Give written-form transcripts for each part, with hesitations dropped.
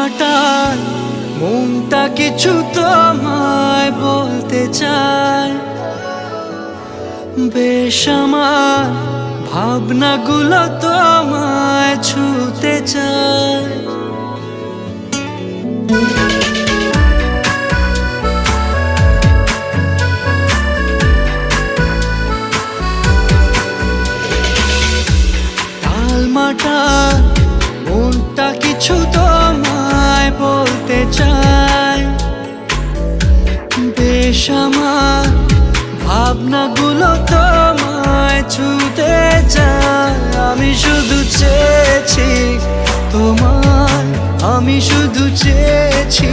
মাটাল মনটা কিছু তোমায় বলতে চায়। বেশ আমার ভাবনাগুলো তোমায় ছুতে চায়। টালমাটাল মনটা কিছু তোমায় বলতে চায়। বেশ আমার ভাবনাগুলো তোমায় ছুতে চায়। আমি শুধু চেয়েছি তোমায়, আমি শুধু চেয়েছি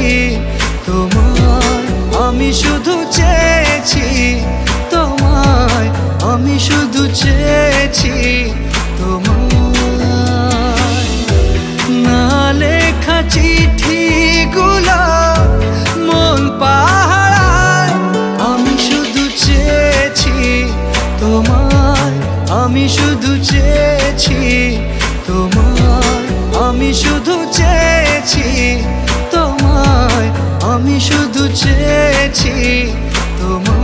তোমায়, আমি শুধু চেয়েছি তোমায়, আমি শুধু চেয়েছি তোমায়। না লেখা চিঠিগুলো মন পাহারায়। আমি শুধু চেয়েছি তোমায়, আমি শুধু চেয়েছি তোমায়, আমি শুধু চেয়েছি তোমায়, আমি শুধু চেয়েছি তোমায়।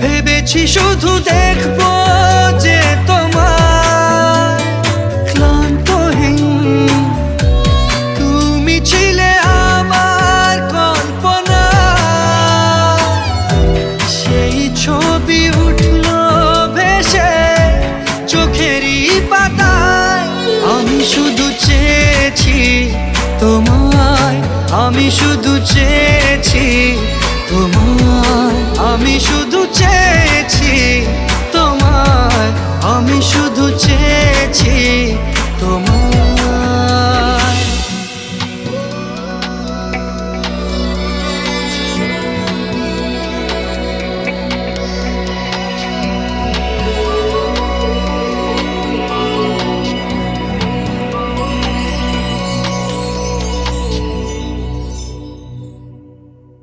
ভেবেছি শুধু দেখবো যে তোমার ক্লান্তহীন তুমি ছিলে আমার কল্পনা। সেই ছবি উঠলো ভেসে চোখেরই পাতায়। আমি শুধু চেয়েছি তোমায়, আমি শুধু চেয়েছি তোমায়, আমি শুধু চেয়েছি